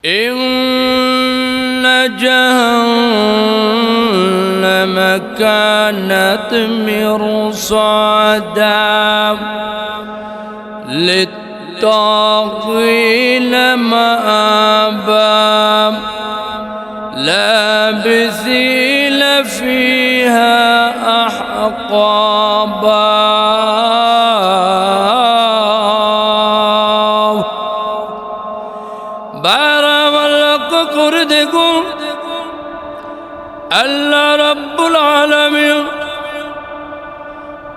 إن جهنم كانت مرصادا للطاغين مآبا لابثين فيها أحقابا আল্লাহ রাব্বুল আলামিন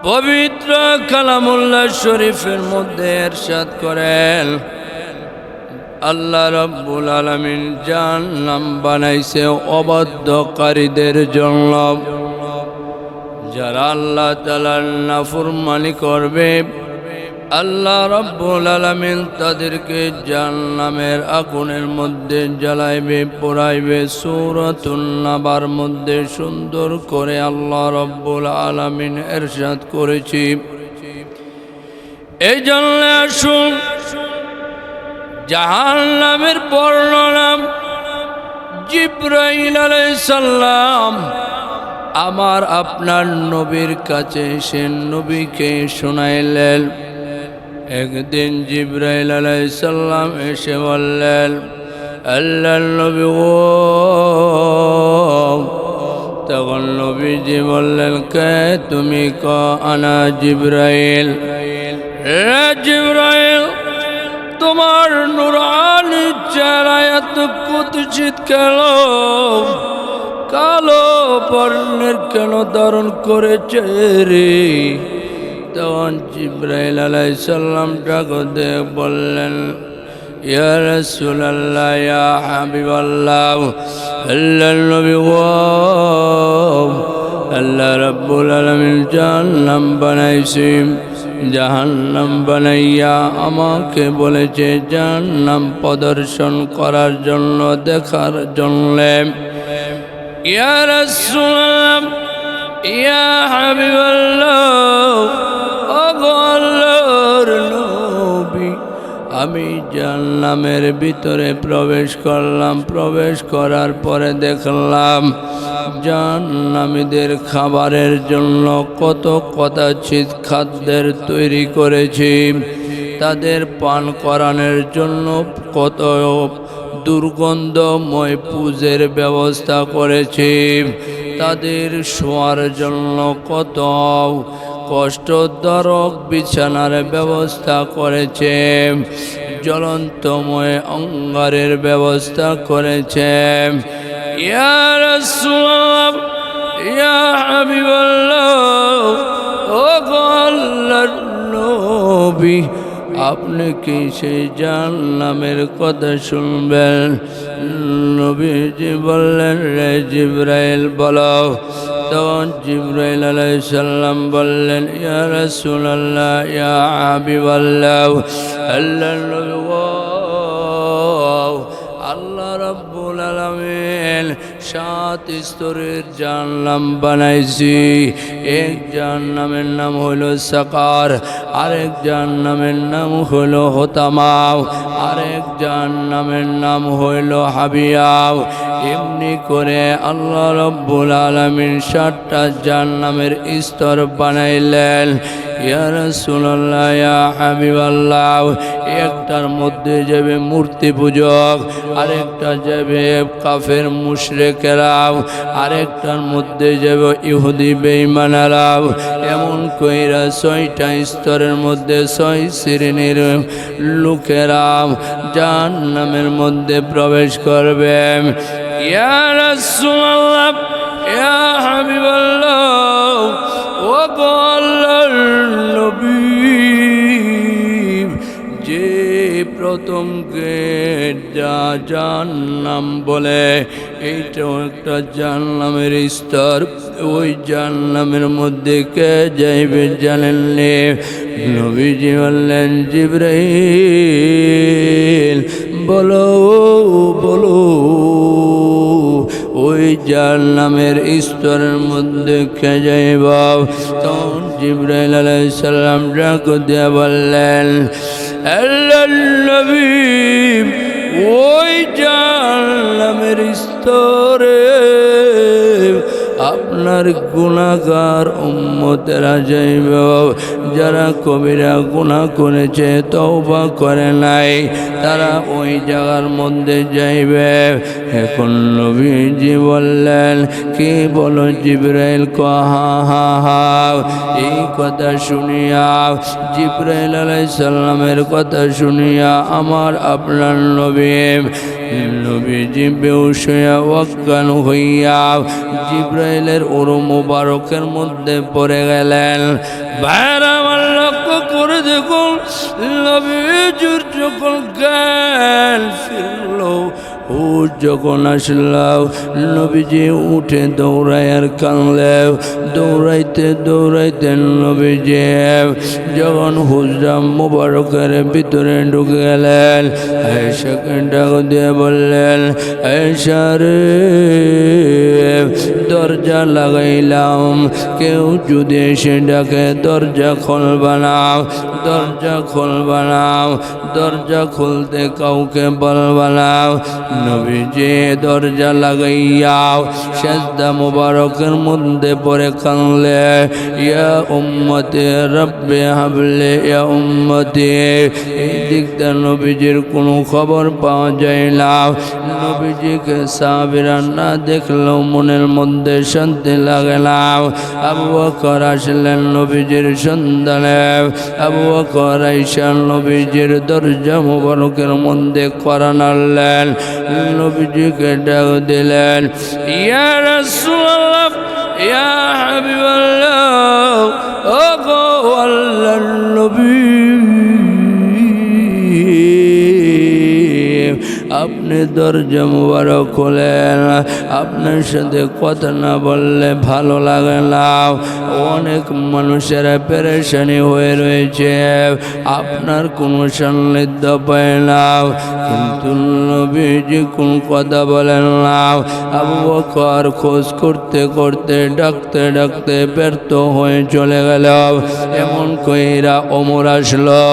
পবিত্র কালামুল্লাহ শরীফের মধ্যে ইরশাদ করেন, আল্লাহ রাব্বুল আলামিন জাহান্নাম বানাইছে অবাধ্যকারীদের জন্য। যারা আল্লাহ তাআলার নাফরমানি করবে, আল্লাহ রাব্বুল আলামিন তাদেরকে জাহান্নামের আগুনের মধ্যে জ্বালাইবে, পোড়াইবে। সূরাতুন নাবার মধ্যে সুন্দর করে আল্লাহ রাব্বুল আলামিন ইরশাদ করেছি। এই জন্য আসুন জাহান্নামের বর্ণনা জিবরাইল আলাইহিস সালাম আমার আপনার নবীর কাছে এসে নবীকে শোনাইলেন। একদিন জিবরাইল আলাইহিস সালাম এসে বললেন, আল্লাহর নবী গো। তখন নবীজি বললেন, কে তুমি? ক আনা জিবরাইল। হে জিবরাইল, তোমার নূরানি চেহারা এত কুৎসিত কেন? কালো বর্ণের কেন ধারণ করেছে রে? তখন জিবরাইল আলাইহিস সালাম ডাকতে বললেন, ইয়া রাসূলুল্লাহ, ইয়া হাবিবাল্লাহ, আল্লাহর নবী গো, আল্লাহ রাব্বুল আলামিন জাহান্নাম বানাইছে। জাহান্নাম বানাইয়া আমাকে বলেছে জাহান্নাম প্রদর্শন করার জন্য, দেখার জন্য। ইয়া রাসূলুল্লাহ, ইয়া হাবিবাল্লাহ, আল্লাহর নবী, আমি জাহান্নামের ভিতরে প্রবেশ করলাম। প্রবেশ করার পরে দেখলাম জাহান্নামীদের খাবারের জন্য কত কদাচিৎ খাদ্যের তৈরি করেছি। তাদের পান করানোর জন্য কত দুর্গন্ধময় পুজের ব্যবস্থা করেছি। তাদের শোয়ার জন্য কত কষ্টদায়ক বিছানার ব্যবস্থা করেছে। জ্বলন্তময় অঙ্গারের ব্যবস্থা করেছে। ইয়া রাসূলুল্লাহ, ইয়া হাবিবাল্লাহ, ও আল্লাহর নবী, আপনি কি সেই জাহান্নামের কথা শুনবেন? নবীজি বললেন, রে জিবরাইল বলো। তখন জিবরাইল আলাইহিস সালাম বললেন, ইয়া রাসূলুল্লাহ, ইয়া হাবিবাল্লাহ, আল্লাহর নবী গো, আল্লাহ রাব্বুল আলামিন 7 স্তরের জাহান্নাম বানাইছি। এক জাহান্নামের নাম হলো সাকার, আরেক জাহান্নামের নাম হলো হোতামা, আরেক জাহান্নামের নাম হলো হাবিয়া। এমনি করে আল্লাহ রাব্বুল আলামিন 7টা জাহান্নামের স্তর বানাইলেন। ইয়া রাসূলুল্লাহ, ইয়া হাবিবাল্লাহ, একটার মধ্যে যাবে মূর্তি পূজক, আরেকটা যাবে কাফের মুশরিকেরা, আরেকটার মধ্যে যাবে ইহুদি বেঈমানেরা। এমন কইরা 6টা স্তরের মধ্যে 6 শ্রেণীর লোকেরা জাহান্নামের মধ্যে প্রবেশ করবে। ইয়া রাসূলুল্লাহ, ইয়া হাবিবাল্লাহ, ও আল্লাহর নবী, যে প্রথম গেট যা জাহান্নাম বলে, এইটাও একটা জাহান্নামের স্তর। ওই জাহান্নামের মধ্যে কে যাইবে জানেননি? নবীজি বললেন, জিবরাইল বলো বলো, ওই জাহান্নামের স্তরের মধ্যে কে যাইব? তখন জিবরাইল আলাইহিস সালাম ডাক দিয়ে বললেন, আল্লাহর নবী, ওই জাহান্নামের স্তরে আপনার গুনাহগার উম্মতেরা যাইবে, যারা কবিরা গুনাহ করেছে তওবা করে নাই তারা ওই জায়গার মধ্যে যাইবে। এখন নবীজি বললেন, কি বলো জিবরাইল? হা হা হা। এই কথা শুনিয়া, জিবরাইল আলাইহিস সালামের কথা শুনিয়া আমার আপনার নবীজি বেহুশ হইয়া অজ্ঞান হইয়া জিবরাইলের ওর মোবারকের মধ্যে পড়ে গেলেন। ভাইরা আমার লক্ষ্য করে দেখুন, নবীজির যখন জ্ঞান ফিরল, ও যখন আসলাম, নবীজি উঠে দৌড়ায় আর কানলে। দৌড়াইতে দৌড়াইতে নবীজি যখন হুজরা মুবারকের ভিতরে ঢুকে গেলেন, আয়েশাকে ডাক দিয়ে বললেন, আয়েশা রে, দরজা লাগাইলাম, কেউ যদি এসে ডাকে দরজা খুলবা না, দরজা খুলবা না, দরজা খুলতে কাউকে বলবা না। নবীজি দরজা লাগাইয়া সেজদা মুবারকের মধ্যে পড়ে কানলে, ইয়া উম্মতি রব্বি হাবলি, ইয়া উম্মতি। এই দিকটা নবীজির কোনো খবর পাওয়া যায় না। নবীজিকে সাহাবীরা না দেখলেও মনের মধ্যে শান্তি লাগে না। আবু বকর আসলেন নবীজির সন্ধানে। আবু বকর আইসা নবীজির দরজা মুবারকের মধ্যে কড়া নাড়লেন, নবীজিকে ডাক দিলেন, ইয়া রাসূলুল্লাহ, ইয়া হাবিবাল্লাহ, ও গো আল্লাহর নবী, আপনি দরজা মুবারক খোলেন। আপনার সাথে কথা না বললে ভালো লাগে না। অনেক মানুষেরা পেরেশানি হয়ে রয়েছে, আপনার কোনো সান্নিধ্য পায় না, কিন্তু নবীজি কোন কথা বলেন না। আবু বকর খোঁজ করতে করতে, ডাকতে ডাকতে ব্যর্থ হয়ে চলে গেল। এমন কইরা ওমর আসলো,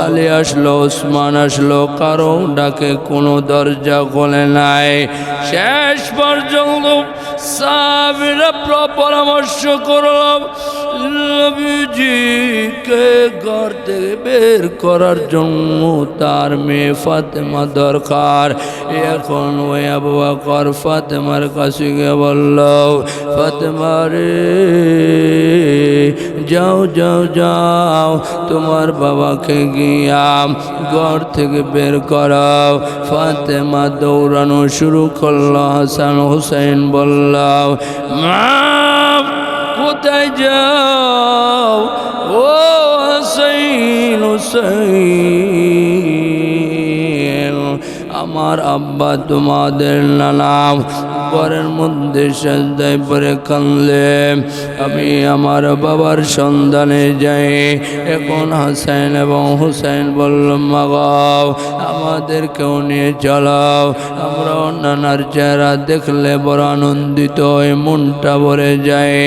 আলী আসলো, ওসমান আসলো, কারো ডাকে কোনো দরজা খোলে নাই। শেষ পর্যন্ত সাহাবীরা পরামর্শ করল, নবীজিকে ঘর থেকে বের করার জন্য তার মেয়ে ফাতেমা দরকার। এখন ওই আবু বকর ফাতেমার কাছে গিয়ে বলল, ফাতেমা রে, যাও যাও যাও, তোমার বাবাকে গিয়া ঘর থেকে বের করাও। ফাতেমা দৌড়ানো শুরু করল। হাসান হুসাইন বলল, মা কোথায় যাও? ও হাসাইন হুসাইন, আমার আব্বা তোমাদের নানা ঘরের মধ্যে সেজদায় পড়ে কাঁদলে, আমি আমার বাবার সন্ধানে যাই। এখন হাসান এবং হুসাইন বলল, মা গো, আমাদেরকেও নিয়ে চলাও, আমরা নানার চেহারা দেখলে বড় আনন্দিত হয়ে মনটা ভরে যায়।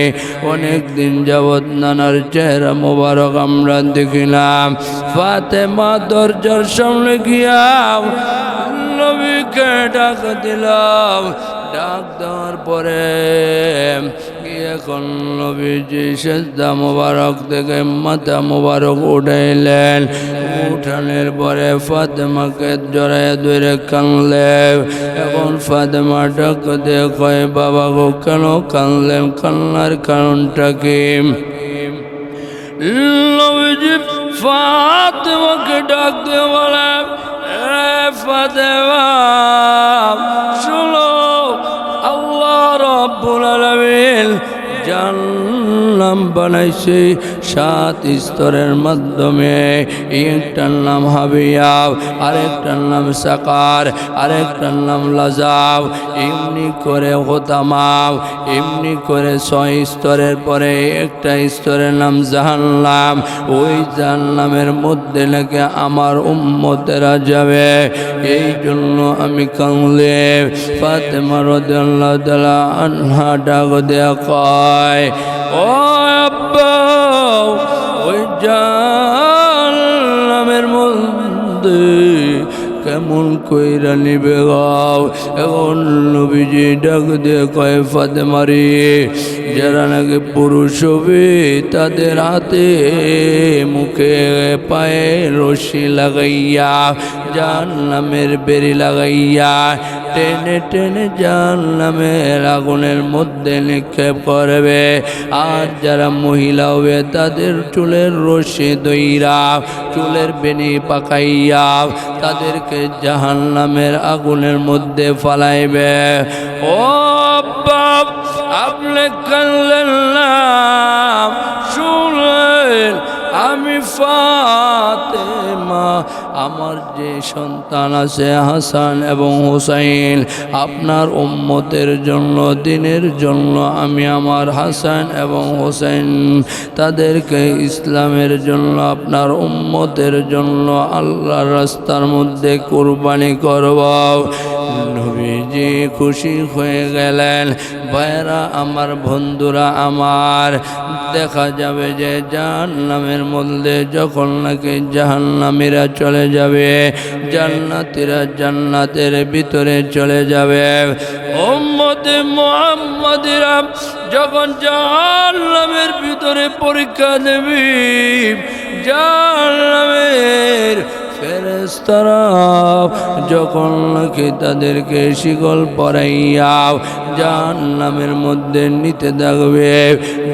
অনেক দিন যাবৎ নানার চেহারা মোবারক আমরা দেখিলাম। ফাতেমা দরজার সামনে গিয়া নবীকে ডাক দিলাম। ডাক দেওয়ার পরে এখন নবীজি সেজদা মোবারক থেকে মাথা মোবারক উঠাইলেন। উঠানোর পরে ফাতেমাকে জড়াইয়া ধরে কানলে। এখন ফাতেমা ডাক দিয়ে কয়, বাবা গো, কেন কানলেন? কান্নার কারণটা কি? নবীজি ফাতেমাকে ডাক দিয়ে বলে, ফাতেমা শুনো, আল্লাহ রাব্বুল আলামিন জান্নাম বানাইছে 7 স্তরের মাধ্যমে। একটার নাম হাবিয়া, আরেকটার নাম সাকার, আরেকটার নাম লাজাব, এমনি করে হোতামাও, এমনি করে 6 স্তরের পরে একটা স্তরের নাম জাহান্নাম। ওই জাহান্নামের মধ্যে নাকি আমার উম্মতেরা যাবে। এই জন্য আমি কাঁদলে ফাতেমা রাদিয়াল্লাহু তাআলা আনহা ডাক দেয়া কয়, ও আব্বা, ওই জাহান্নামের মধ্যে কেমন কইরা নিবে গাও। এখন নবীজি ডাক দিয়ে কয় ফাতেমারি, যারা নাকি পুরুষ হবে তাদের হাতে মুখে পায়ে রশি লাগাইয়া জাহান্নামের বেড়ি লাগাইয়া টেনে টেনে জাহান্নামের আগুনের মধ্যে নিক্ষেপ করবে। আর যারা মহিলা হবে তাদের চুলের রশি দইরা চুলের বেনি পাকাইয়া তাদেরকে জাহান্নামের আগুনের মধ্যে ফালাইবে। ও বাপ, আপনি কানলেন না, শুনলেন? আমি ফাতেমা, আমার যে সন্তান আছে হাসান এবং হুসাইন, আপনার উম্মতের জন্য, দিনের জন্য আমি আমার হাসান এবং হুসাইন তাদেরকে ইসলামের জন্য, আপনার উম্মতের জন্য আল্লাহর রাস্তার মধ্যে কুরবানি করব। নবীজি খুশি হয়ে গেলেন। ভাইরা আমার, বন্ধুরা আমার, দেখা যাবে যে জাহান্নামের মধ্যে যখন নাকি জাহান্নামীরা চলে যাবে, জান্নাতীরা জান্নাতের ভিতরে চলে যাবে। উম্মতে মুহাম্মাদিরা যখন জাহান্নামের ভিতরে পরীক্ষা দেবে, জাহান্নামের ফেরেশতারা যখন নাকি তাদেরকে শিকল পরাইয়া জাহান্নামের মধ্যে নিতে থাকবে,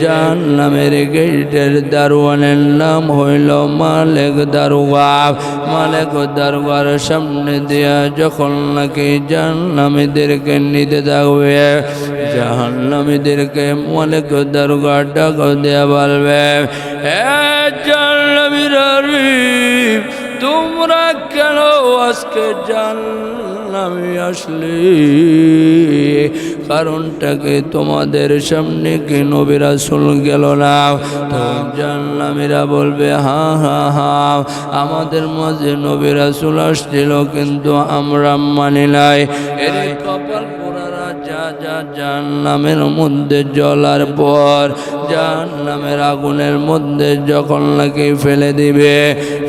জাহান্নামের গেটের দারোয়ানের নাম হইল মালেক দারোগা। মালেক দারোগার সামনে দিয়া যখন নাকি জাহান্নামীদেরকে নিতে থাকবে, জাহান্নামীদেরকে মালেক দারোগা ডাক দেয়া বলবে, জাহান্নামীরা তোমরা কেন আজকে জাহান্নামে আসলে? কারণটাকে তোমাদের সামনে কি নবী রাসূল গেল না? তখন জাহান্নামীরা বলবে, হ্যাঁ হ্যাঁ হ্যাঁ, আমাদের মাঝে নবী রাসূল আসছিল কিন্তু আমরা মানি নাই। এর কপাল পোড়ারা যা যা জাহান্নামের মধ্যে জ্বলার পর জাহান্নামের আগুনের মধ্যে যখন নাকি ফেলে দিবে,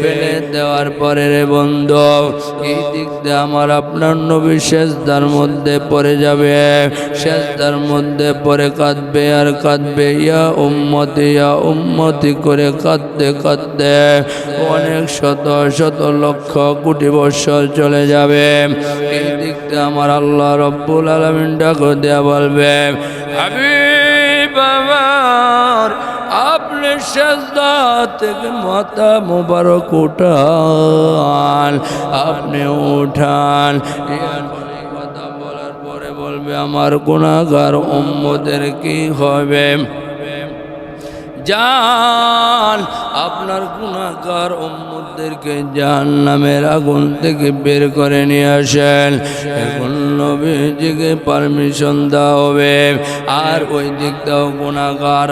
ফেলে দেওয়ার পরে রে বন্ধু, এই দিক দিয়ে আমার আপনার নবী সেজদার মধ্যে পড়ে যাবে। সেজদার মধ্যে পড়ে কাঁদবে আর কাঁদবে, ইয়া উম্মতি করে কাঁদতে কাঁদতে অনেক শত শত লক্ষ কোটি বছর চলে যাবে। এই দিক দিয়ে আমার আল্লাহ রব্বুল আলামিন ডাক দেয়া বলবে, হাবিব আমার, আপনি সেজদা থেকে মাথা মোবারক উঠান, আপনি উঠান। কথা বলার পরে বলবে, আমার গুনাহগার উম্মতের কি হবে? যান, আপনার গুনাহগার উম্মতদেরকে জাহান্নামের আগুন থেকে বের করে নিয়ে আসেন। এখন নবীজিকে পারমিশন দেওয়া হবে। আর ওই দিকটাও গুনাহগার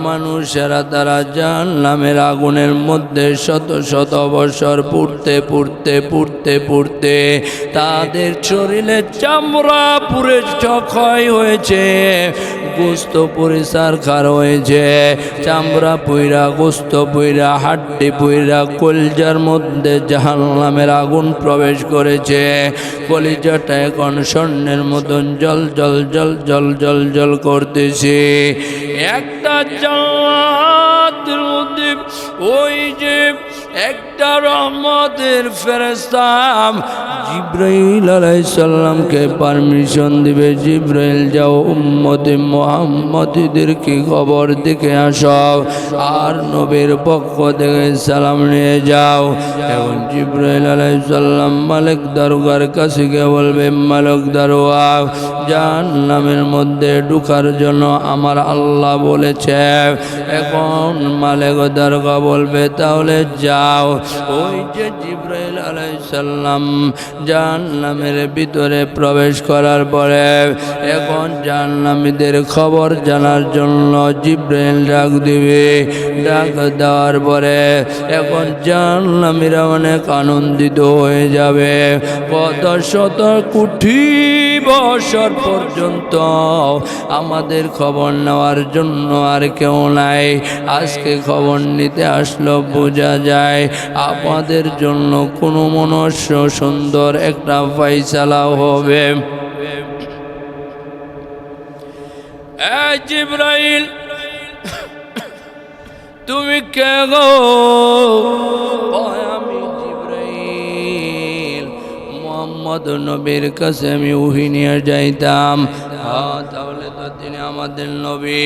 মানুষেরা তারা জাহান্নামের আগুনের মধ্যে শত শত বছর পুড়তে পুড়তে পুড়তে পুড়তে তাদের শরীরে চামড়া পুড়ে ক্ষয় হয়েছে, গোস্ত পুড়ে সারখার হয়েছে, চামড়া পুইরা, গোস্ত পুইরা, হাড্ডি পুইরা কলিজার মধ্যে জাহান্নামের আগুন প্রবেশ করেছে। কলিজাটা এখন স্বর্ণের মতন জল জল জল জল জল জল করতেছে। একটা জান্নাতের মধ্যে ওই যে একটা রহমতের ফেরেশতা জিবরাইল আলাইহিস সালামকে পারমিশন দিবে, জিবরাইল যাও উম্মতে মুহাম্মাদীদেরকে খবর দেখে আসো আর নবীর পক্ষ থেকে সালাম নিয়ে যাও। এখন জিবরাইল আলাইহিস সালাম মালিক দারোগার কাছে গিয়ে বলবে, মালিক দারোগা, জাহান্নামের মধ্যে ঢোকার জন্য আমার আল্লাহ বলেছে। এখন মালিক দারোগা বলবে, তাহলে যাও। ওই যে জিবরাইল আলাইহিস সালাম জাহান্নামের ভিতরে প্রবেশ করার পরে এখন জাহান্নামীদের খবর জানার জন্য জিবরাইল ডাক দিবে। ডাক দেওয়ার পরে এখন জাহান্নামীরা অনেক আনন্দিত হয়ে যাবে। কত শত কোটি বছর পর্যন্ত আমাদের খবর নেওয়ার জন্য আর কেউ নাই। আজকে খবর নিতে আসলো, বোঝা যায় আমাদের জন্য কোনো মনুষ্য সুন্দর একটা ফয়সালা হবে। জিবরাইল তুমি কে গো? আমি জিবরাইল, মোহাম্মদ নবীর কাছে আমি ওহী নিয়ে যাইতাম। তাহলে তো তিনি আমাদের নবী।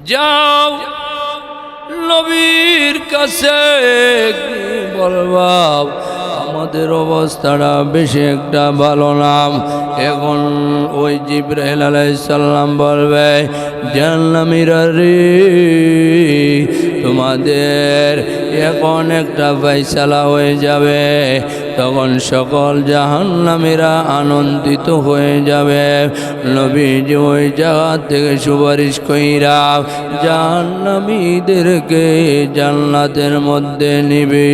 যাও নবীর কাছে বলবা আমাদের অবস্থাটা বেশি একটা ভালো না। এখন ওই জিবরাইল আলাইহিস সালাম বলবে, জাহান্নামীরা রে, তোমাদের এখন একটা ফয়সালা হয়ে যাবে। তখন সকল জাহান্নামীরা আনন্দিত হয়ে যাবে। নবীজি ওই জায়গা থেকে সুপারিশ কইরা জাহান্নামীদেরকে জান্নাতের মধ্যে নিবে।